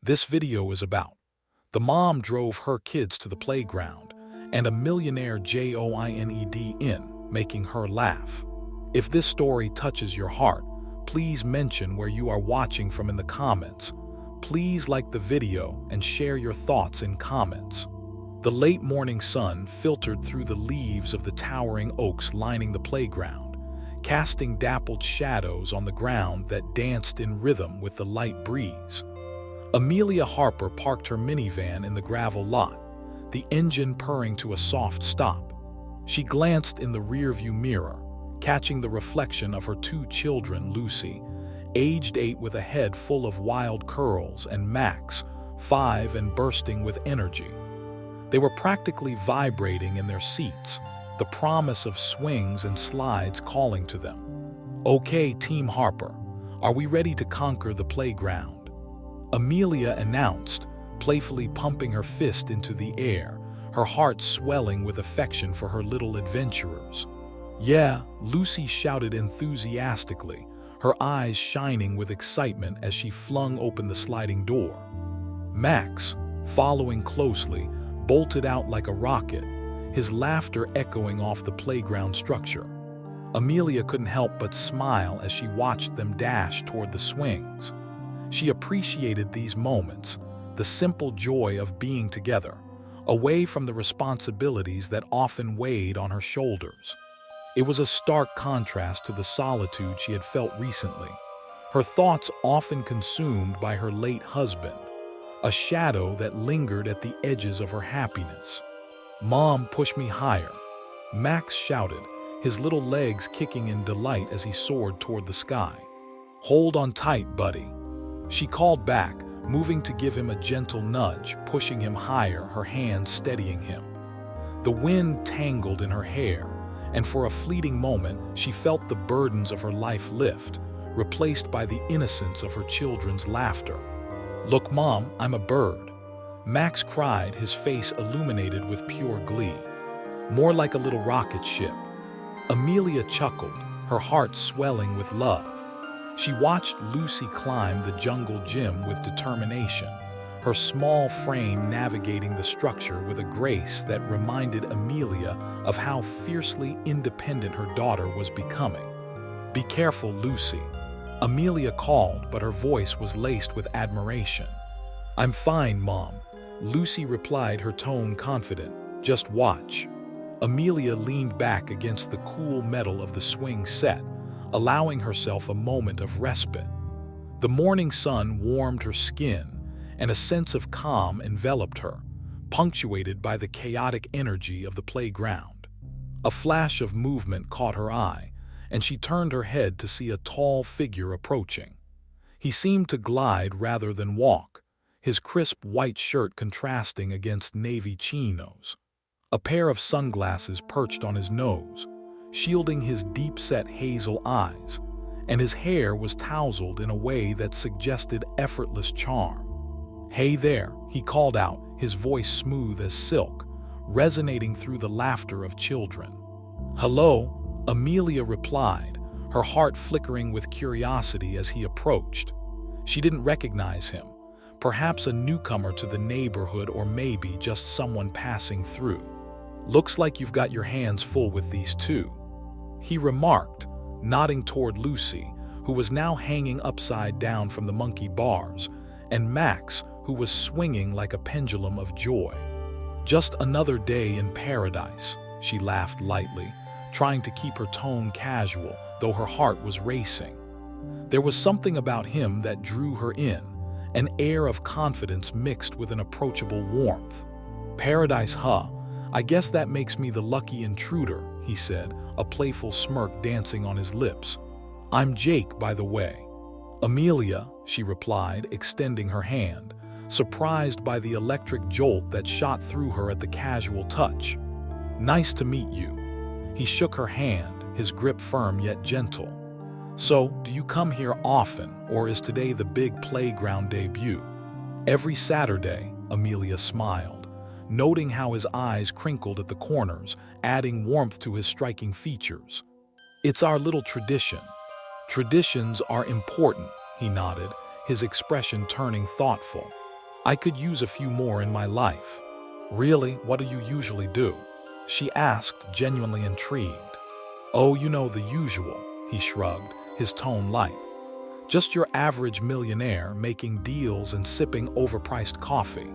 this video is about. The mom drove her kids to the playground, and a millionaire joined in, making her laugh. If this story touches your heart, please mention where you are watching from in the comments. Please like the video and share your thoughts in comments. The late morning sun filtered through the leaves of the towering oaks lining the playground, casting dappled shadows on the ground that danced in rhythm with the light breeze. Amelia Harper parked her minivan in the gravel lot, the engine purring to a soft stop. She glanced in the rearview mirror, catching the reflection of her two children, Lucy, aged 8 with a head full of wild curls, and Max, 5 and bursting with energy. They were practically vibrating in their seats, the promise of swings and slides calling to them. "Okay, Team Harper, are we ready to conquer the playground?" Amelia announced, playfully pumping her fist into the air, her heart swelling with affection for her little adventurers. "Yeah," Lucy shouted enthusiastically, her eyes shining with excitement as she flung open the sliding door. Max, following closely, bolted out like a rocket, his laughter echoing off the playground structure. Amelia couldn't help but smile as she watched them dash toward the swings. She appreciated these moments, the simple joy of being together, away from the responsibilities that often weighed on her shoulders. It was a stark contrast to the solitude she had felt recently, her thoughts often consumed by her late husband, a shadow that lingered at the edges of her happiness. "Mom, push me higher," Max shouted, his little legs kicking in delight as he soared toward the sky. "Hold on tight, buddy," she called back, moving to give him a gentle nudge, pushing him higher, her hands steadying him. The wind tangled in her hair, and for a fleeting moment she felt the burdens of her life lift, replaced by the innocence of her children's laughter. "Look, Mom, I'm a bird," Max cried, his face illuminated with pure glee. "More like a little rocket ship." Amelia chuckled, her heart swelling with love. She watched Lucy climb the jungle gym with determination, her small frame navigating the structure with a grace that reminded Amelia of how fiercely independent her daughter was becoming. "Be careful, Lucy," Amelia called, but her voice was laced with admiration. "I'm fine, Mom," Lucy replied, her tone confident. "Just watch." Amelia leaned back against the cool metal of the swing set, allowing herself a moment of respite. The morning sun warmed her skin, and a sense of calm enveloped her, punctuated by the chaotic energy of the playground. A flash of movement caught her eye, and she turned her head to see a tall figure approaching. He seemed to glide rather than walk, his crisp white shirt contrasting against navy chinos. A pair of sunglasses perched on his nose, shielding his deep-set hazel eyes, and his hair was tousled in a way that suggested effortless charm. "Hey there," he called out, his voice smooth as silk, resonating through the laughter of children. "Hello," Amelia replied, her heart flickering with curiosity as he approached. She didn't recognize him, perhaps a newcomer to the neighborhood or maybe just someone passing through. "Looks like you've got your hands full with these two," he remarked, nodding toward Lucy, who was now hanging upside down from the monkey bars, and Max, who was swinging like a pendulum of joy. "Just another day in paradise," she laughed lightly, trying to keep her tone casual, though her heart was racing. There was something about him that drew her in, an air of confidence mixed with an approachable warmth. "Paradise, huh? I guess that makes me the lucky intruder," he said, a playful smirk dancing on his lips. "I'm Jake, by the way." "Amelia," she replied, extending her hand, surprised by the electric jolt that shot through her at the casual touch. "Nice to meet you." He shook her hand, his grip firm yet gentle. "So, do you come here often, or is today the big playground debut?" "Every Saturday," Amelia smiled, noting how his eyes crinkled at the corners, adding warmth to his striking features. "It's our little tradition." "Traditions are important," he nodded, his expression turning thoughtful. I could use a few more in my life. Really, what do you usually do? She asked, genuinely intrigued. Oh, you know the usual, he shrugged, his tone light. Just your average millionaire making deals and sipping overpriced coffee.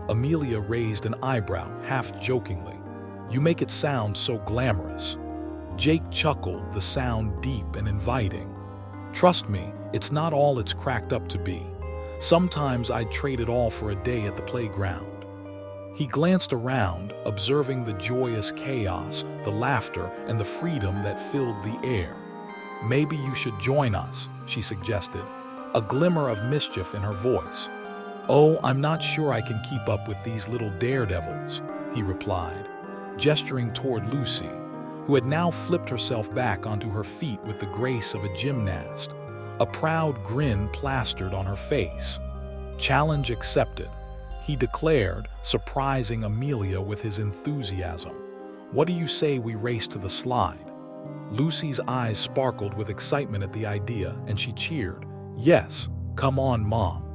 Amelia raised an eyebrow, half jokingly. You make it sound so glamorous. Jake chuckled, the sound deep and inviting. Trust me, it's not all it's cracked up to be. Sometimes I'd trade it all for a day at the playground. He glanced around, observing the joyous chaos, the laughter, and the freedom that filled the air. Maybe you should join us, she suggested, a glimmer of mischief in her voice. Oh, I'm not sure I can keep up with these little daredevils, he replied, gesturing toward Lucy, who had now flipped herself back onto her feet with the grace of a gymnast, a proud grin plastered on her face. Challenge accepted, he declared, surprising Amelia with his enthusiasm. What do you say we race to the slide? Lucy's eyes sparkled with excitement at the idea, and she cheered. Yes, come on, Mom.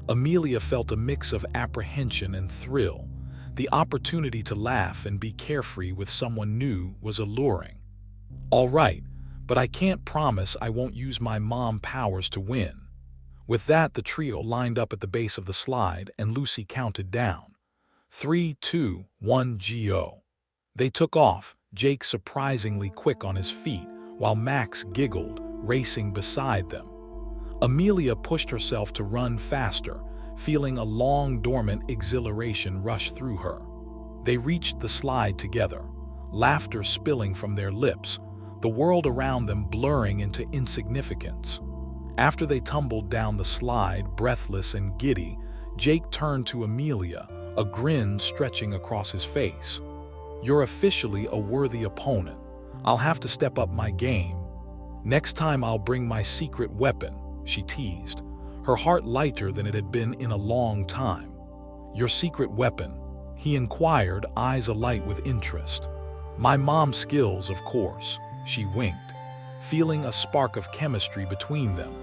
Amelia felt a mix of apprehension and thrill. The opportunity to laugh and be carefree with someone new was alluring. All right, but I can't promise I won't use my mom powers to win. With that, the trio lined up at the base of the slide, and Lucy counted down. 3, 2, 1, go. They took off, Jake surprisingly quick on his feet, while Max giggled, racing beside them. Amelia pushed herself to run faster, feeling a long dormant exhilaration rush through her. They reached the slide together, laughter spilling from their lips, the world around them blurring into insignificance. After they tumbled down the slide, breathless and giddy, Jake turned to Amelia, a grin stretching across his face. You're officially a worthy opponent. I'll have to step up my game. Next time I'll bring my secret weapon, she teased, her heart lighter than it had been in a long time. Your secret weapon? He inquired, eyes alight with interest. My mom's skills, of course, she winked, feeling a spark of chemistry between them,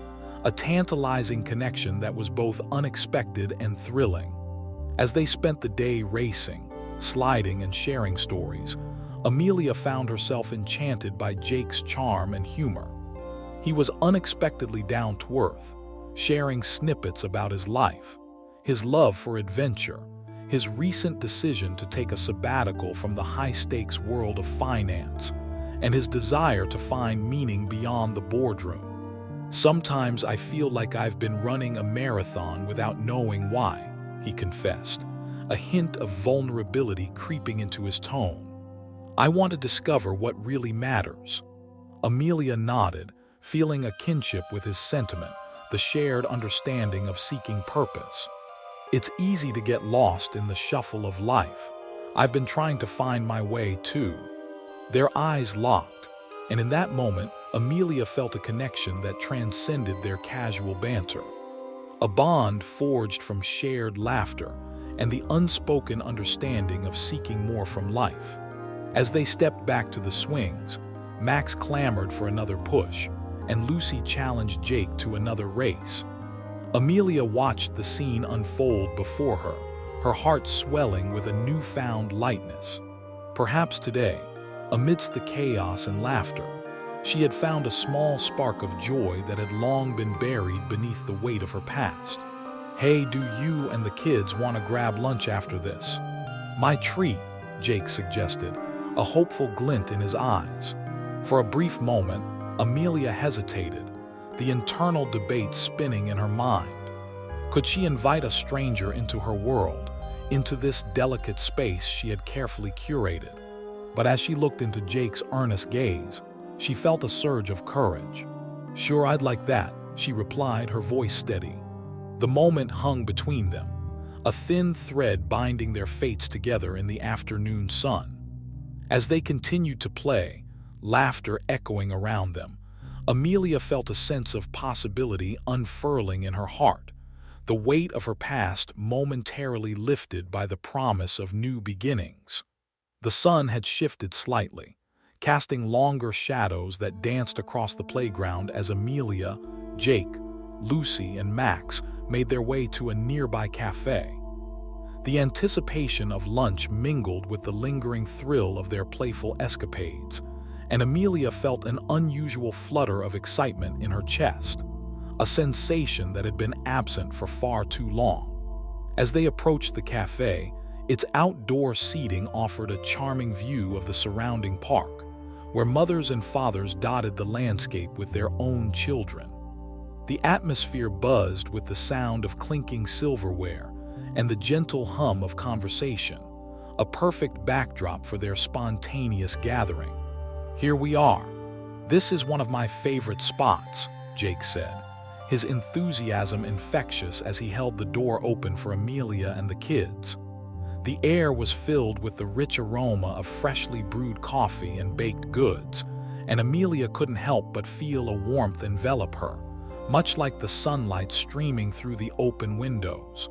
a tantalizing connection that was both unexpected and thrilling. As they spent the day racing, sliding, and sharing stories, Amelia found herself enchanted by Jake's charm and humor. He was unexpectedly down to earth, sharing snippets about his life, his love for adventure, his recent decision to take a sabbatical from the high-stakes world of finance, and his desire to find meaning beyond the boardroom. Sometimes I feel like I've been running a marathon without knowing why, he confessed, a hint of vulnerability creeping into his tone. I want to discover what really matters. Amelia nodded, feeling a kinship with his sentiment, the shared understanding of seeking purpose. It's easy to get lost in the shuffle of life. I've been trying to find my way too. Their eyes locked, and in that moment, Amelia felt a connection that transcended their casual banter. A bond forged from shared laughter and the unspoken understanding of seeking more from life. As they stepped back to the swings, Max clamored for another push, and Lucy challenged Jake to another race. Amelia watched the scene unfold before her, her heart swelling with a newfound lightness. Perhaps today, amidst the chaos and laughter, she had found a small spark of joy that had long been buried beneath the weight of her past. Hey, do you and the kids want to grab lunch after this? My treat, Jake suggested, a hopeful glint in his eyes. For a brief moment, Amelia hesitated, the internal debate spinning in her mind. Could she invite a stranger into her world, into this delicate space she had carefully curated? But as she looked into Jake's earnest gaze, she felt a surge of courage. Sure, I'd like that, she replied, her voice steady. The moment hung between them, a thin thread binding their fates together in the afternoon sun. As they continued to play, laughter echoing around them, Amelia felt a sense of possibility unfurling in her heart, the weight of her past momentarily lifted by the promise of new beginnings. The sun had shifted slightly, casting longer shadows that danced across the playground as Amelia, Jake, Lucy and Max made their way to a nearby cafe. The anticipation of lunch mingled with the lingering thrill of their playful escapades, and Amelia felt an unusual flutter of excitement in her chest, a sensation that had been absent for far too long. As they approached the cafe, its outdoor seating offered a charming view of the surrounding park, where mothers and fathers dotted the landscape with their own children. The atmosphere buzzed with the sound of clinking silverware and the gentle hum of conversation, a perfect backdrop for their spontaneous gathering. "Here we are. This is one of my favorite spots," Jake said, his enthusiasm infectious as he held the door open for Amelia and the kids. The air was filled with the rich aroma of freshly brewed coffee and baked goods, and Amelia couldn't help but feel a warmth envelop her, much like the sunlight streaming through the open windows.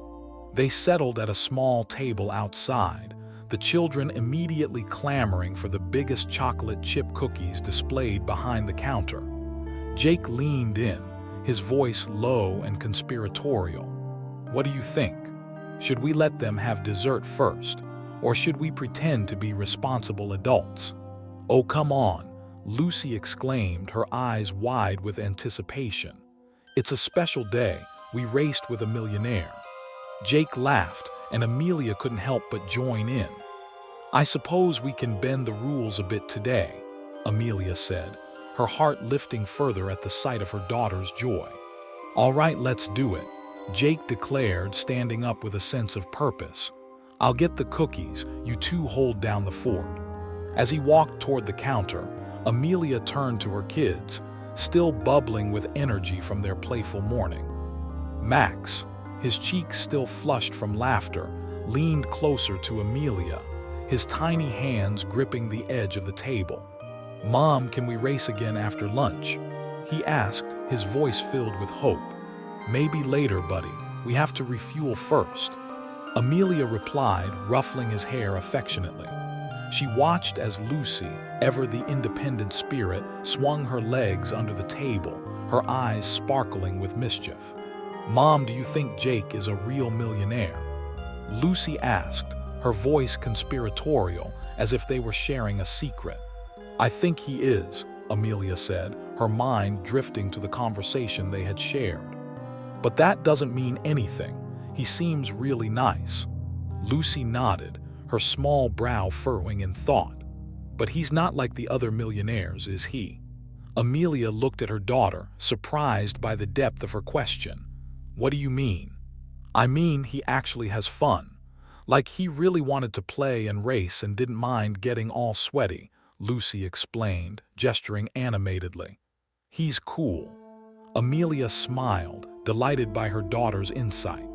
They settled at a small table outside, the children immediately clamoring for the biggest chocolate chip cookies displayed behind the counter. Jake leaned in, his voice low and conspiratorial. "What do you think? Should we let them have dessert first, or should we pretend to be responsible adults?" "Oh, come on," Lucy exclaimed, her eyes wide with anticipation. "It's a special day. We raced with a millionaire." Jake laughed, and Amelia couldn't help but join in. "I suppose we can bend the rules a bit today," Amelia said, her heart lifting further at the sight of her daughter's joy. "All right, let's do it," Jake declared, standing up with a sense of purpose. "I'll get the cookies, you two hold down the fort." As he walked toward the counter, Amelia turned to her kids, still bubbling with energy from their playful morning. Max, his cheeks still flushed from laughter, leaned closer to Amelia, his tiny hands gripping the edge of the table. "Mom, can we race again after lunch?" he asked, his voice filled with hope. "Maybe later, buddy. We have to refuel first," Amelia replied, ruffling his hair affectionately. She watched as Lucy, ever the independent spirit, swung her legs under the table, her eyes sparkling with mischief. "Mom, do you think Jake is a real millionaire?" Lucy asked, her voice conspiratorial, as if they were sharing a secret. "I think he is," Amelia said, her mind drifting to the conversation they had shared. "But that doesn't mean anything. He seems really nice." Lucy nodded, her small brow furrowing in thought. "But he's not like the other millionaires, is he?" Amelia looked at her daughter, surprised by the depth of her question. "What do you mean?" "I mean he actually has fun. Like he really wanted to play and race and didn't mind getting all sweaty," Lucy explained, gesturing animatedly. "He's cool." Amelia smiled, delighted by her daughter's insight.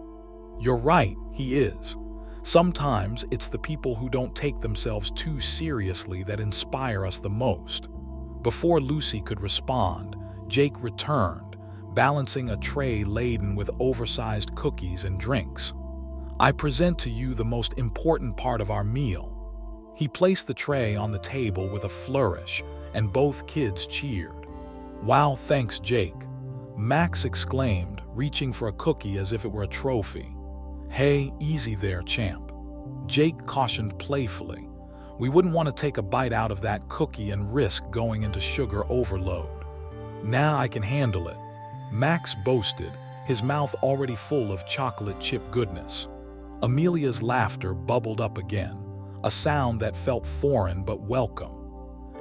"You're right, he is. Sometimes it's the people who don't take themselves too seriously that inspire us the most." Before Lucy could respond, Jake returned, balancing a tray laden with oversized cookies and drinks. "I present to you the most important part of our meal." He placed the tray on the table with a flourish, and both kids cheered. "Wow, thanks, Jake," Max exclaimed, reaching for a cookie as if it were a trophy. "Hey, easy there, champ," Jake cautioned playfully. "We wouldn't want to take a bite out of that cookie and risk going into sugar overload." "Nah, I can handle it," Max boasted, his mouth already full of chocolate chip goodness. Amelia's laughter bubbled up again, a sound that felt foreign but welcome.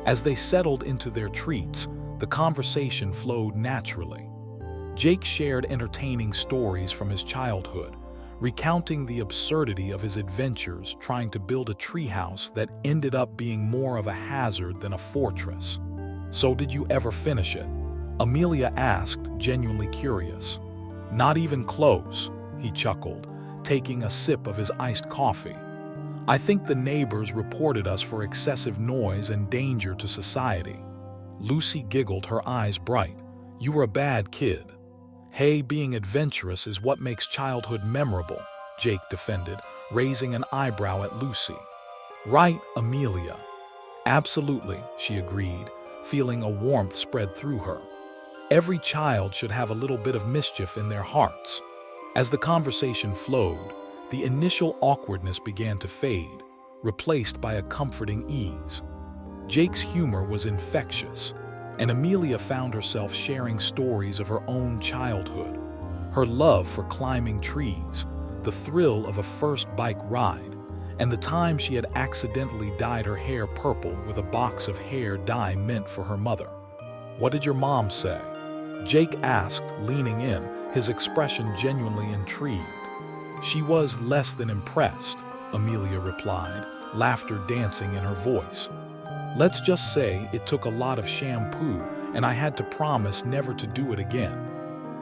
As they settled into their treats, the conversation flowed naturally. Jake shared entertaining stories from his childhood, recounting the absurdity of his adventures trying to build a treehouse that ended up being more of a hazard than a fortress. "So did you ever finish it?" Amelia asked, genuinely curious. "Not even close," he chuckled, taking a sip of his iced coffee. "I think the neighbors reported us for excessive noise and danger to society." Lucy giggled, her eyes bright. "You were a bad kid." "Hey, being adventurous is what makes childhood memorable," Jake defended, raising an eyebrow at Lucy. "Right, Amelia." "Absolutely," she agreed, feeling a warmth spread through her. Every child should have a little bit of mischief in their hearts. As the conversation flowed, the initial awkwardness began to fade, replaced by a comforting ease. Jake's humor was infectious, and Amelia found herself sharing stories of her own childhood, her love for climbing trees, the thrill of a first bike ride, and the time she had accidentally dyed her hair purple with a box of hair dye meant for her mother. "What did your mom say?" Jake asked, leaning in, his expression genuinely intrigued. "She was less than impressed," Amelia replied, laughter dancing in her voice. "Let's just say it took a lot of shampoo, and I had to promise never to do it again.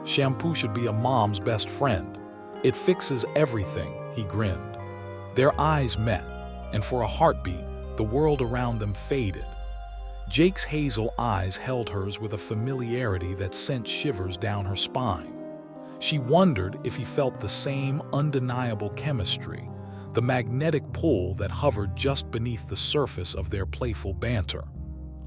Shampoo should be a mom's best friend. It fixes everything," he grinned. Their eyes met, and for a heartbeat, the world around them faded. Jake's hazel eyes held hers with a familiarity that sent shivers down her spine. She wondered if he felt the same undeniable chemistry, the magnetic pull that hovered just beneath the surface of their playful banter.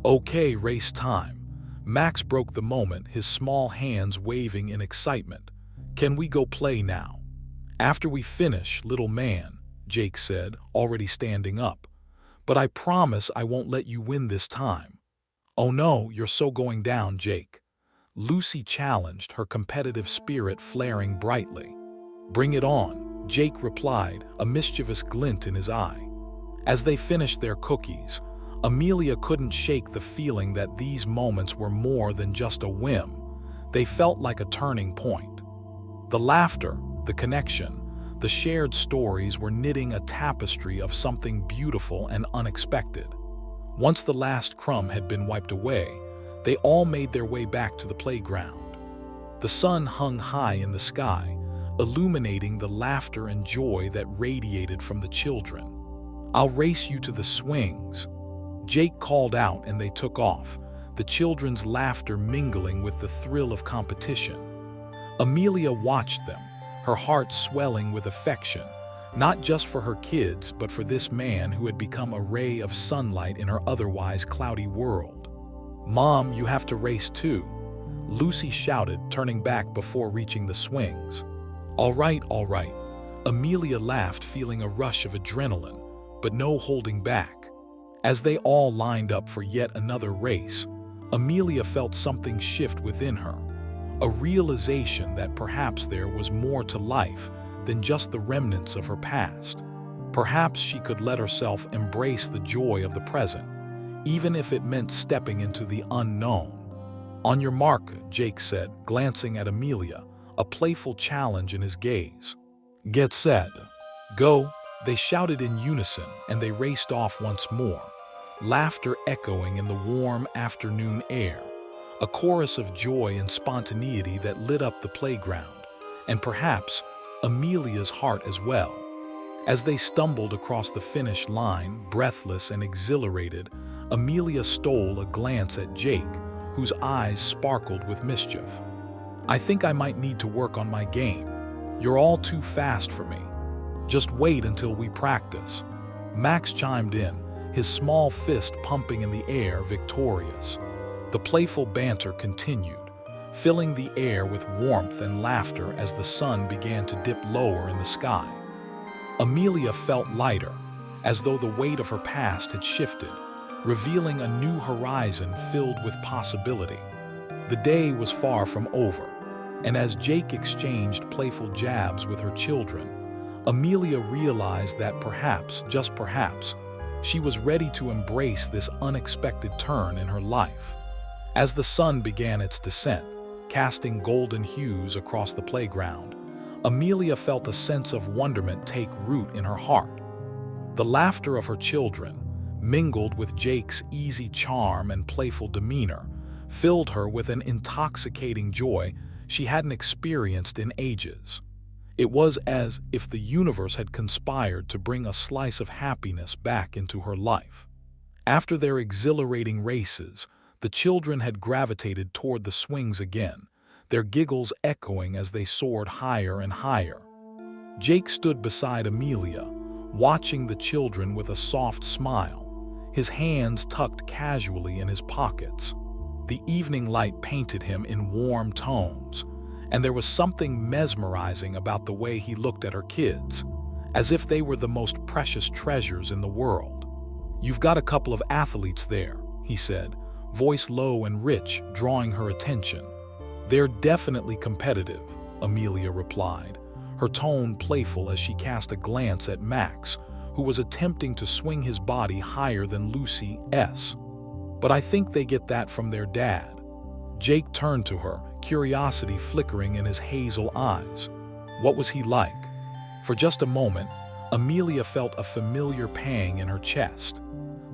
"Okay, race time." Max broke the moment, his small hands waving in excitement. "Can we go play now?" "After we finish, little man," Jake said, already standing up. "But I promise I won't let you win this time." "Oh no, you're so going down, Jake." Lucy challenged, her competitive spirit flaring brightly. "Bring it on," Jake replied, a mischievous glint in his eye. As they finished their cookies, Amelia couldn't shake the feeling that these moments were more than just a whim. They felt like a turning point. The laughter, the connection, the shared stories were knitting a tapestry of something beautiful and unexpected. Once the last crumb had been wiped away, they all made their way back to the playground. The sun hung high in the sky, illuminating the laughter and joy that radiated from the children. "I'll race you to the swings," Jake called out, and they took off, the children's laughter mingling with the thrill of competition. Amelia watched them, her heart swelling with affection, not just for her kids, but for this man who had become a ray of sunlight in her otherwise cloudy world. "Mom, you have to race too," Lucy shouted, turning back before reaching the swings. All right," Amelia laughed, feeling a rush of adrenaline, but no holding back. As they all lined up for yet another race, Amelia felt something shift within her, a realization that perhaps there was more to life than just the remnants of her past. Perhaps she could let herself embrace the joy of the present, even if it meant stepping into the unknown. "On your mark," Jake said, glancing at Amelia, a playful challenge in his gaze. "Get set, go," they shouted in unison, and they raced off once more, laughter echoing in the warm afternoon air, a chorus of joy and spontaneity that lit up the playground, and perhaps Amelia's heart as well. As they stumbled across the finish line, breathless and exhilarated, Amelia stole a glance at Jake, whose eyes sparkled with mischief. "I think I might need to work on my game. You're all too fast for me. Just wait until we practice." Max chimed in, his small fist pumping in the air, victorious. The playful banter continued, filling the air with warmth and laughter as the sun began to dip lower in the sky. Amelia felt lighter, as though the weight of her past had shifted, revealing a new horizon filled with possibility. The day was far from over, and as Jake exchanged playful jabs with her children, Amelia realized that perhaps, just perhaps, she was ready to embrace this unexpected turn in her life. As the sun began its descent, casting golden hues across the playground, Amelia felt a sense of wonderment take root in her heart. The laughter of her children, mingled with Jake's easy charm and playful demeanor, filled her with an intoxicating joy she hadn't experienced in ages. It was as if the universe had conspired to bring a slice of happiness back into her life. After their exhilarating races, the children had gravitated toward the swings again, their giggles echoing as they soared higher and higher. Jake stood beside Amelia, watching the children with a soft smile, his hands tucked casually in his pockets. The evening light painted him in warm tones, and there was something mesmerizing about the way he looked at her kids, as if they were the most precious treasures in the world. "You've got a couple of athletes there," he said, voice low and rich, drawing her attention. "They're definitely competitive," Amelia replied, her tone playful as she cast a glance at Max, who was attempting to swing his body higher than Lucy's. "But I think they get that from their dad." Jake turned to her, curiosity flickering in his hazel eyes. What was he like? For just a moment, Amelia felt a familiar pang in her chest.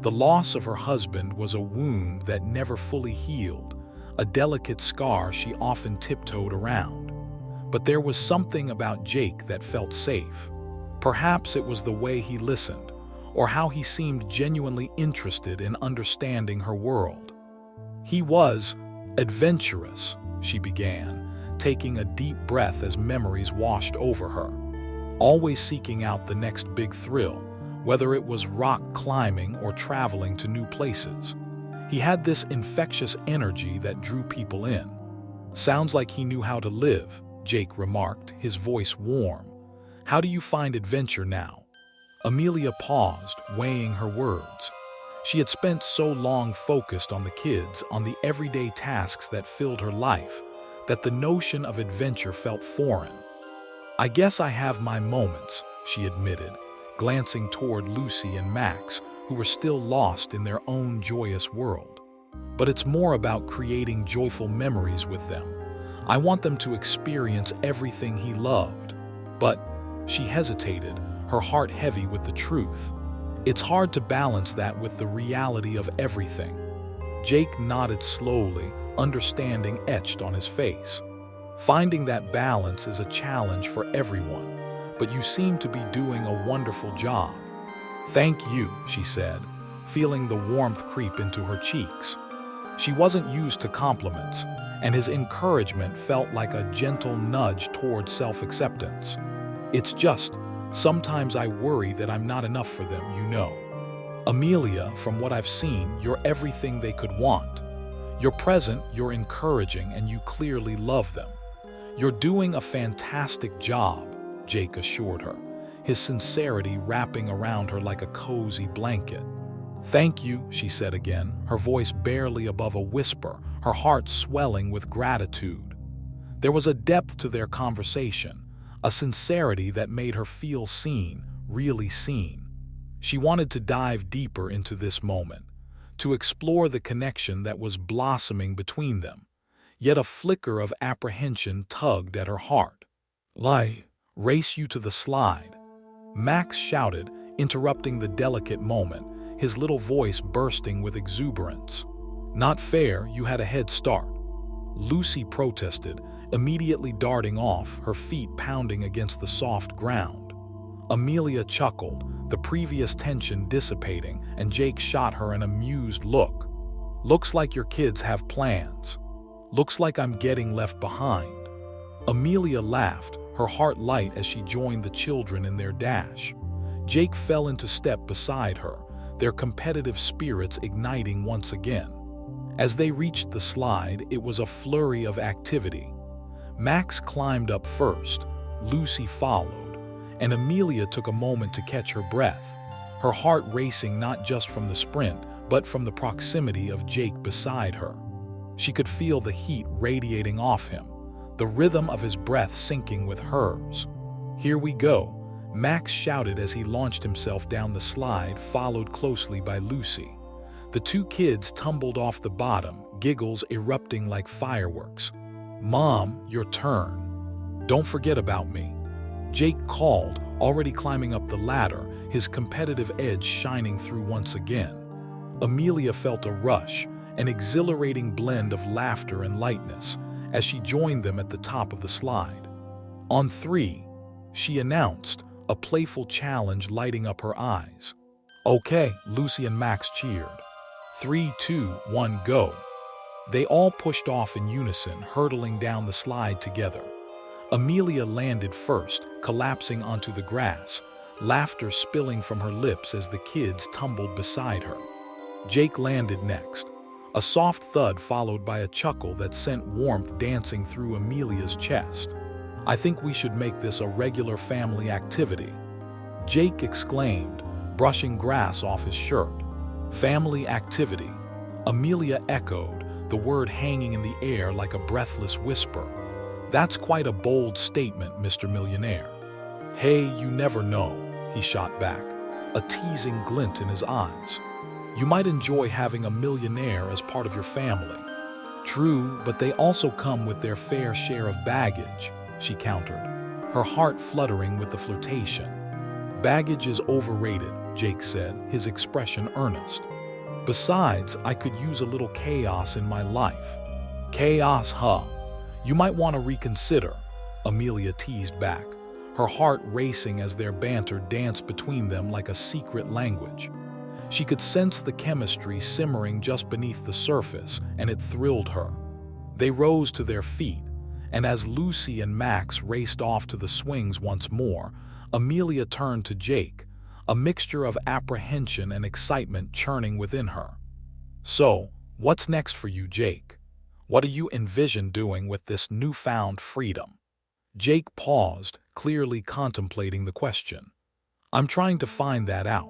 The loss of her husband was a wound that never fully healed, a delicate scar she often tiptoed around. But there was something about Jake that felt safe. Perhaps it was the way he listened, or how he seemed genuinely interested in understanding her world. "He was adventurous," she began, taking a deep breath as memories washed over her. "Always seeking out the next big thrill, whether it was rock climbing or traveling to new places. He had this infectious energy that drew people in." "Sounds like he knew how to live," Jake remarked, his voice warm. "How do you find adventure now?" Amelia paused, weighing her words. She had spent so long focused on the kids, on the everyday tasks that filled her life, that the notion of adventure felt foreign. "I guess I have my moments," she admitted, glancing toward Lucy and Max, who were still lost in their own joyous world. "But it's more about creating joyful memories with them. I want them to experience everything he loved." But she hesitated, her heart heavy with the truth. It's hard to balance that with the reality of everything. Jake nodded slowly, understanding etched on his face. "Finding that balance is a challenge for everyone, but you seem to be doing a wonderful job." "Thank you," she said, feeling the warmth creep into her cheeks. She wasn't used to compliments, and his encouragement felt like a gentle nudge toward self-acceptance. "It's just, sometimes I worry that I'm not enough for them, you know. Amelia, from what I've seen, you're everything they could want. You're present, you're encouraging, and you clearly love them." "You're doing a fantastic job," Jake assured her, his sincerity wrapping around her like a cozy blanket. "Thank you," she said again, her voice barely above a whisper, her heart swelling with gratitude. There was a depth to their conversation, a sincerity that made her feel seen, really seen. She wanted to dive deeper into this moment, to explore the connection that was blossoming between them. Yet a flicker of apprehension tugged at her heart. "Race you to the slide," Max shouted, interrupting the delicate moment, his little voice bursting with exuberance. "Not fair, you had a head start." Lucy protested, immediately darting off, her feet pounding against the soft ground. Amelia chuckled, the previous tension dissipating, and Jake shot her an amused look. "Looks like your kids have plans. Looks like I'm getting left behind." Amelia laughed, her heart light as she joined the children in their dash. Jake fell into step beside her, their competitive spirits igniting once again. As they reached the slide, it was a flurry of activity. Max climbed up first, Lucy followed, and Amelia took a moment to catch her breath, her heart racing not just from the sprint, but from the proximity of Jake beside her. She could feel the heat radiating off him, the rhythm of his breath syncing with hers. "Here we go," Max shouted as he launched himself down the slide, followed closely by Lucy. The two kids tumbled off the bottom, giggles erupting like fireworks. "Mom, your turn. Don't forget about me," Jake called, already climbing up the ladder, his competitive edge shining through once again. Amelia felt a rush, an exhilarating blend of laughter and lightness, as she joined them at the top of the slide. "On 3, she announced, a playful challenge lighting up her eyes. "Okay," Lucy and Max cheered. 3, 2, 1, go. They all pushed off in unison, hurtling down the slide together. Amelia landed first, collapsing onto the grass, laughter spilling from her lips as the kids tumbled beside her. Jake landed next, A soft thud followed by a chuckle that sent warmth dancing through Amelia's chest. "I think we should make this a regular family activity," Jake exclaimed, brushing grass off his shirt. "Family activity," Amelia echoed, the word hanging in the air like a breathless whisper. "That's quite a bold statement, Mr. Millionaire." "Hey, you never know," he shot back, a teasing glint in his eyes. "You might enjoy having a millionaire as part of your family." "True, but they also come with their fair share of baggage," she countered, her heart fluttering with the flirtation. "Baggage is overrated," Jake said, his expression earnest. "Besides, I could use a little chaos in my life." "Chaos, huh? You might want to reconsider," Amelia teased back, her heart racing as their banter danced between them like a secret language. She could sense the chemistry simmering just beneath the surface, and it thrilled her. They rose to their feet, and as Lucy and Max raced off to the swings once more, Amelia turned to Jake, a mixture of apprehension and excitement churning within her. "So, what's next for you, Jake? What do you envision doing with this newfound freedom?" Jake paused, clearly contemplating the question. "I'm trying to find that out.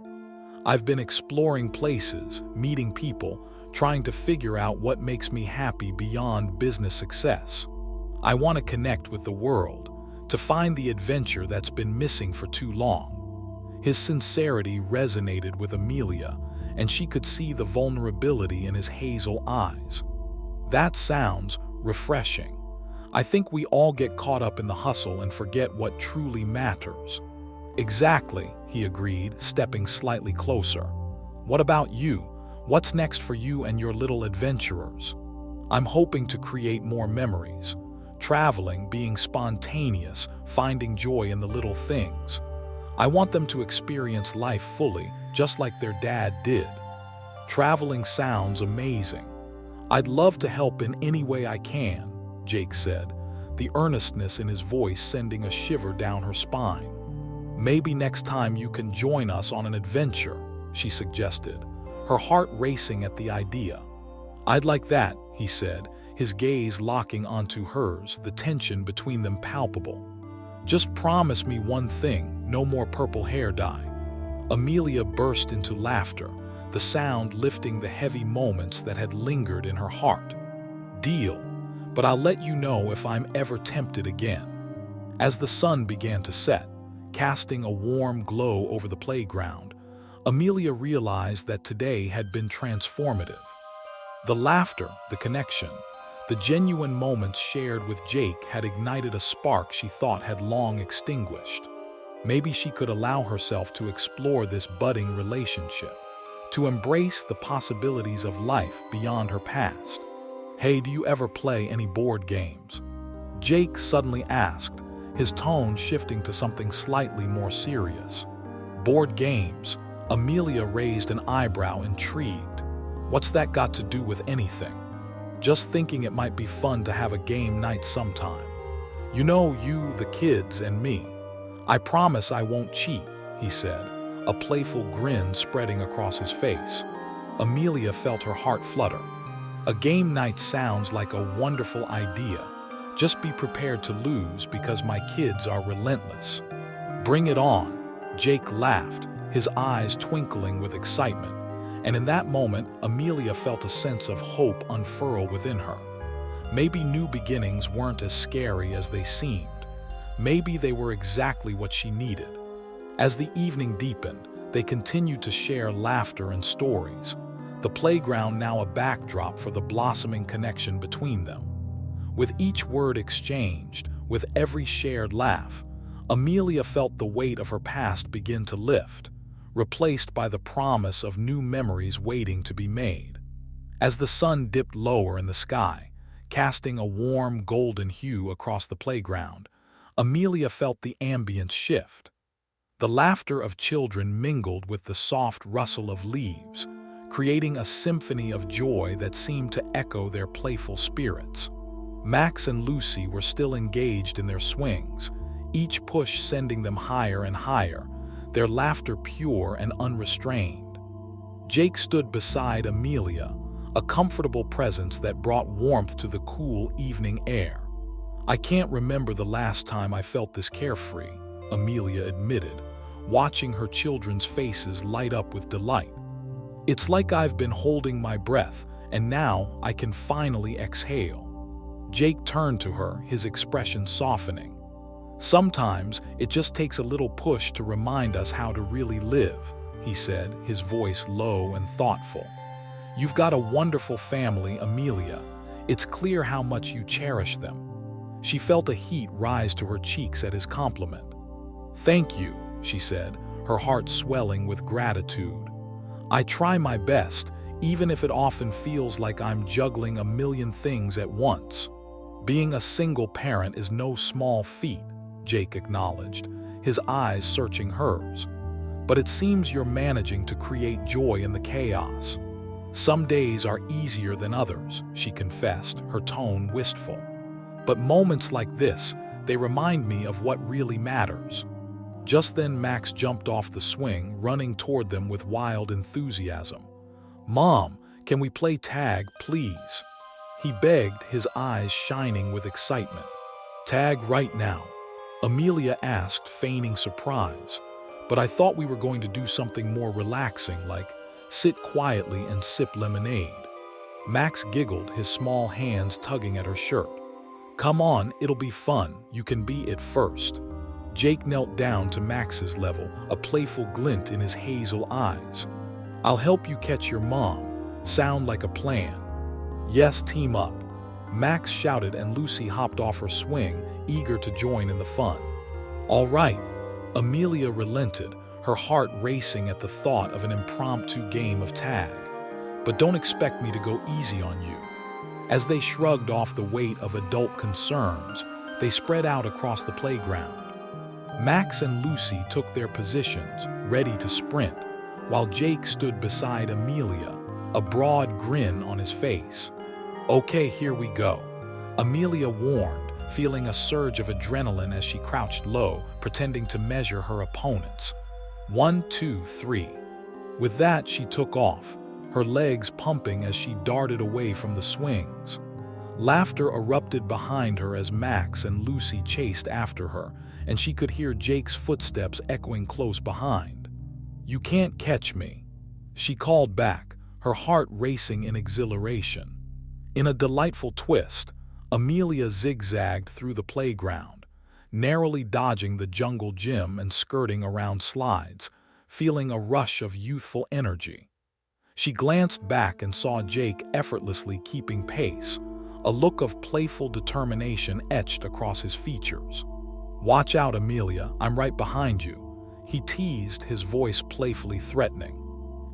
I've been exploring places, meeting people, trying to figure out what makes me happy beyond business success. I want to connect with the world, to find the adventure that's been missing for too long." His sincerity resonated with Amelia, and she could see the vulnerability in his hazel eyes. "That sounds refreshing. I think we all get caught up in the hustle and forget what truly matters." "Exactly," he agreed, stepping slightly closer. "What about you? What's next for you and your little adventurers?" "I'm hoping to create more memories. Traveling, being spontaneous, finding joy in the little things. I want them to experience life fully, just like their dad did." "Traveling sounds amazing. I'd love to help in any way I can," Jake said, the earnestness in his voice sending a shiver down her spine. "Maybe next time you can join us on an adventure," she suggested, her heart racing at the idea. "I'd like that," he said, his gaze locking onto hers, the tension between them palpable. "Just promise me one thing, no more purple hair dye." Amelia burst into laughter, the sound lifting the heavy moments that had lingered in her heart. "Deal, but I'll let you know if I'm ever tempted again." As the sun began to set, casting a warm glow over the playground, Amelia realized that today had been transformative. The laughter, the connection, the genuine moments shared with Jake had ignited a spark she thought had long extinguished. Maybe she could allow herself to explore this budding relationship, to embrace the possibilities of life beyond her past. "Hey, do you ever play any board games?" Jake suddenly asked, his tone shifting to something slightly more serious. "Board games?" Amelia raised an eyebrow, intrigued. "What's that got to do with anything?" "Just thinking it might be fun to have a game night sometime. You know, you, the kids, and me. I promise I won't cheat," he said, a playful grin spreading across his face. Amelia felt her heart flutter. "A game night sounds like a wonderful idea. Just be prepared to lose because my kids are relentless." "Bring it on," Jake laughed, his eyes twinkling with excitement. And in that moment, Amelia felt a sense of hope unfurl within her. Maybe new beginnings weren't as scary as they seemed. Maybe they were exactly what she needed. As the evening deepened, they continued to share laughter and stories, the playground now a backdrop for the blossoming connection between them. With each word exchanged, with every shared laugh, Amelia felt the weight of her past begin to lift, replaced by the promise of new memories waiting to be made. As the sun dipped lower in the sky, casting a warm golden hue across the playground, Amelia felt the ambience shift. The laughter of children mingled with the soft rustle of leaves, creating a symphony of joy that seemed to echo their playful spirits. Max and Lucy were still engaged in their swings, each push sending them higher and higher, their laughter pure and unrestrained. Jake stood beside Amelia, a comfortable presence that brought warmth to the cool evening air. "I can't remember the last time I felt this carefree," Amelia admitted, watching her children's faces light up with delight. "It's like I've been holding my breath, and now I can finally exhale." Jake turned to her, his expression softening. "Sometimes it just takes a little push to remind us how to really live," he said, his voice low and thoughtful. "You've got a wonderful family, Amelia. It's clear how much you cherish them." She felt a heat rise to her cheeks at his compliment. "Thank you," she said, her heart swelling with gratitude. "I try my best, even if it often feels like I'm juggling a million things at once." "Being a single parent is no small feat," Jake acknowledged, his eyes searching hers. "But it seems you're managing to create joy in the chaos." "Some days are easier than others," she confessed, her tone wistful. "But moments like this, they remind me of what really matters." Just then Max jumped off the swing, running toward them with wild enthusiasm. "Mom, can we play tag, please?" he begged, his eyes shining with excitement. "Tag right now?" Amelia asked, feigning surprise. "But I thought we were going to do something more relaxing, like sit quietly and sip lemonade." Max giggled, his small hands tugging at her shirt. "Come on, it'll be fun. You can be it first." Jake knelt down to Max's level, a playful glint in his hazel eyes. "I'll help you catch your mom. Sound like a plan?" "Yes, team up," Max shouted, and Lucy hopped off her swing, eager to join in the fun. "All right," Amelia relented, her heart racing at the thought of an impromptu game of tag. "But don't expect me to go easy on you." As they shrugged off the weight of adult concerns, they spread out across the playground. Max and Lucy took their positions, ready to sprint, while Jake stood beside Amelia, a broad grin on his face. "Okay, here we go," Amelia warned, feeling a surge of adrenaline as she crouched low, pretending to measure her opponents. 1, 2, 3. With that, she took off, her legs pumping as she darted away from the swings. Laughter erupted behind her as Max and Lucy chased after her, and she could hear Jake's footsteps echoing close behind. "You can't catch me," she called back, her heart racing in exhilaration. In a delightful twist, Amelia zigzagged through the playground, narrowly dodging the jungle gym and skirting around slides, feeling a rush of youthful energy. She glanced back and saw Jake effortlessly keeping pace, a look of playful determination etched across his features. "Watch out, Amelia, I'm right behind you," he teased, his voice playfully threatening.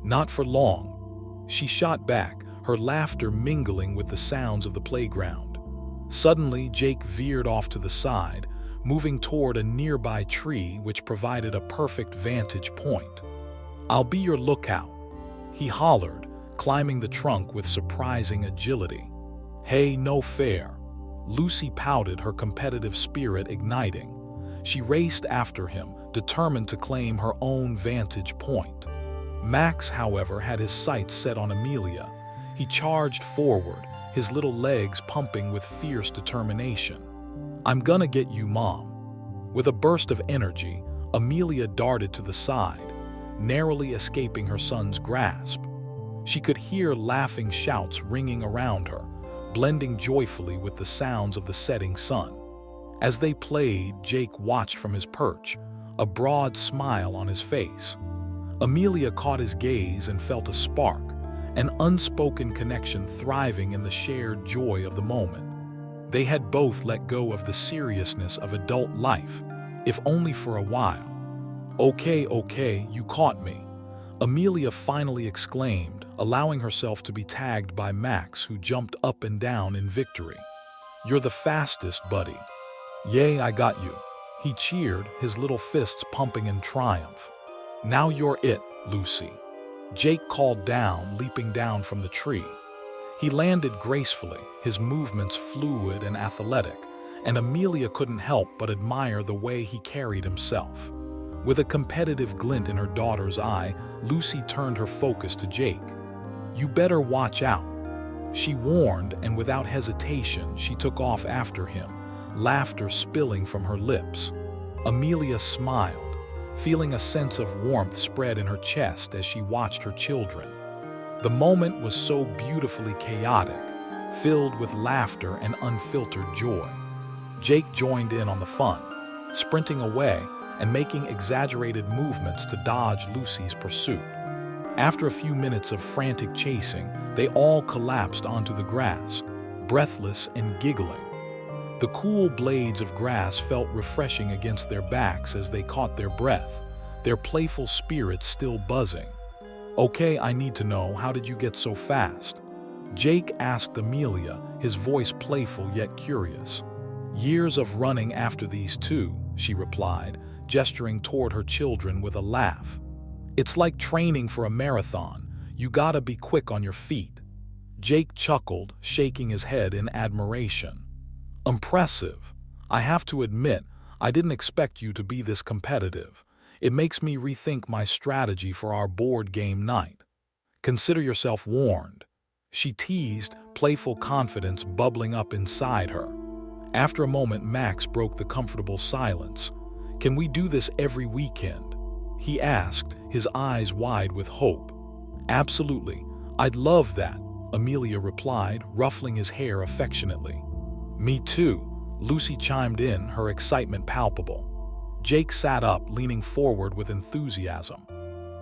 "Not for long," she shot back, her laughter mingling with the sounds of the playground. Suddenly, Jake veered off to the side, moving toward a nearby tree which provided a perfect vantage point. "I'll be your lookout," he hollered, climbing the trunk with surprising agility. "Hey, no fair," Lucy pouted, her competitive spirit igniting. She raced after him, determined to claim her own vantage point. Max, however, had his sights set on Amelia. He charged forward, his little legs pumping with fierce determination. "I'm gonna get you, Mom." With a burst of energy, Amelia darted to the side, narrowly escaping her son's grasp. She could hear laughing shouts ringing around her, blending joyfully with the sounds of the setting sun. As they played, Jake watched from his perch, a broad smile on his face. Amelia caught his gaze and felt a spark, an unspoken connection thriving in the shared joy of the moment. They had both let go of the seriousness of adult life, if only for a while. Okay, you caught me," Amelia finally exclaimed, allowing herself to be tagged by Max, who jumped up and down in victory. "You're the fastest, buddy." "Yay, I got you," he cheered, his little fists pumping in triumph. "Now you're it, Lucy," Jake called down, leaping down from the tree. He landed gracefully, his movements fluid and athletic, and Amelia couldn't help but admire the way he carried himself. With a competitive glint in her daughter's eye, Lucy turned her focus to Jake. "You better watch out," She warned, and without hesitation, she took off after him, laughter spilling from her lips. Amelia smiled, feeling a sense of warmth spread in her chest as she watched her children. The moment was so beautifully chaotic, filled with laughter and unfiltered joy. Jake joined in on the fun, sprinting away and making exaggerated movements to dodge Lucy's pursuit. After a few minutes of frantic chasing, they all collapsed onto the grass, breathless and giggling. The cool blades of grass felt refreshing against their backs as they caught their breath, their playful spirits still buzzing. "Okay, I need to know, how did you get so fast?" Jake asked Amelia, his voice playful yet curious. "Years of running after these two," she replied, gesturing toward her children with a laugh. "It's like training for a marathon. You gotta be quick on your feet." Jake chuckled, shaking his head in admiration. "Impressive. I have to admit, I didn't expect you to be this competitive. It makes me rethink my strategy for our board game night. Consider yourself warned." She teased, playful confidence bubbling up inside her. After a moment, Max broke the comfortable silence. "Can we do this every weekend?" he asked, his eyes wide with hope. "Absolutely. I'd love that," Amelia replied, ruffling his hair affectionately. "Me too," Lucy chimed in, her excitement palpable. Jake sat up, leaning forward with enthusiasm.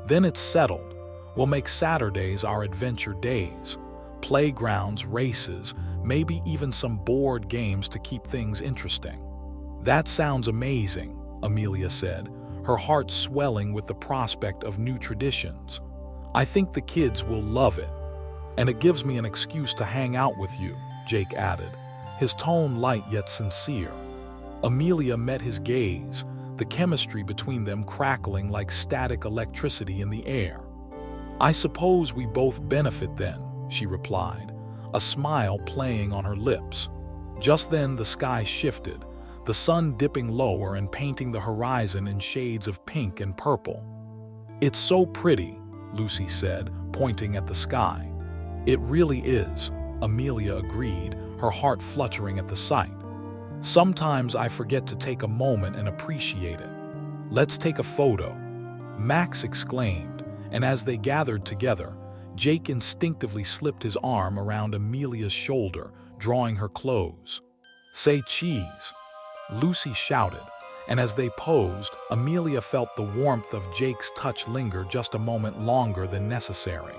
"Then it's settled. We'll make Saturdays our adventure days. Playgrounds, races, maybe even some board games to keep things interesting." "That sounds amazing," Amelia said, her heart swelling with the prospect of new traditions. "I think the kids will love it. And it gives me an excuse to hang out with you," Jake added, his tone light yet sincere. Amelia met his gaze, the chemistry between them crackling like static electricity in the air. "I suppose we both benefit then," she replied, a smile playing on her lips. Just then the sky shifted, the sun dipping lower and painting the horizon in shades of pink and purple. "It's so pretty," Lucy said, pointing at the sky. "It really is," Amelia agreed, her heart fluttering at the sight. "Sometimes I forget to take a moment and appreciate it." "Let's take a photo," Max exclaimed, and as they gathered together, Jake instinctively slipped his arm around Amelia's shoulder, drawing her close. "Say cheese," Lucy shouted, and as they posed, Amelia felt the warmth of Jake's touch linger just a moment longer than necessary.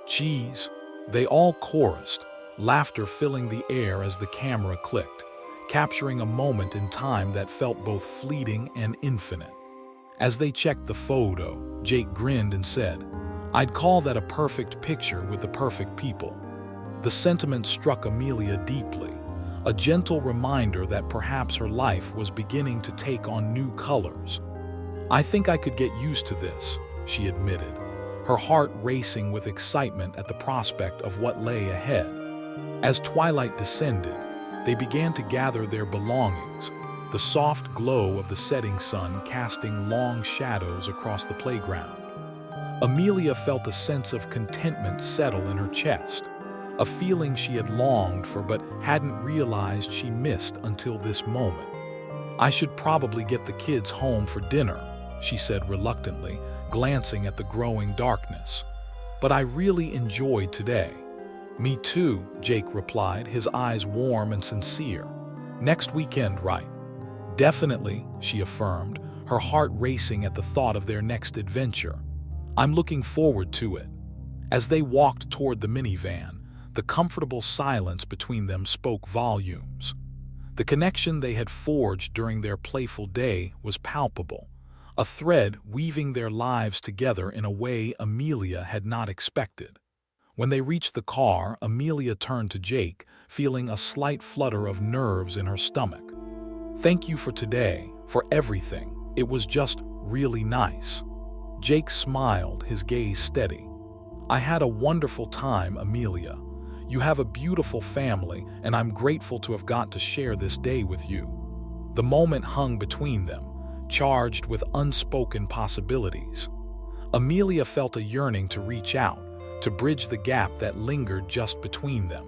"Cheese," they all chorused, laughter filling the air as the camera clicked, capturing a moment in time that felt both fleeting and infinite. As they checked the photo, Jake grinned and said, "I'd call that a perfect picture with the perfect people." The sentiment struck Amelia deeply, a gentle reminder that perhaps her life was beginning to take on new colors. "I think I could get used to this," she admitted, her heart racing with excitement at the prospect of what lay ahead. As twilight descended, they began to gather their belongings, the soft glow of the setting sun casting long shadows across the playground. Amelia felt a sense of contentment settle in her chest, a feeling she had longed for but hadn't realized she missed until this moment. "I should probably get the kids home for dinner," she said reluctantly, glancing at the growing darkness. "But I really enjoyed today." "Me too," Jake replied, his eyes warm and sincere. "Next weekend, right?" "Definitely," she affirmed, her heart racing at the thought of their next adventure. "I'm looking forward to it." As they walked toward the minivan, the comfortable silence between them spoke volumes. The connection they had forged during their playful day was palpable, a thread weaving their lives together in a way Amelia had not expected. When they reached the car, Amelia turned to Jake, feeling a slight flutter of nerves in her stomach. "Thank you for today, for everything. It was just really nice." Jake smiled, his gaze steady. "I had a wonderful time, Amelia. You have a beautiful family, and I'm grateful to have got to share this day with you." The moment hung between them, charged with unspoken possibilities. Amelia felt a yearning to reach out, to bridge the gap that lingered just between them.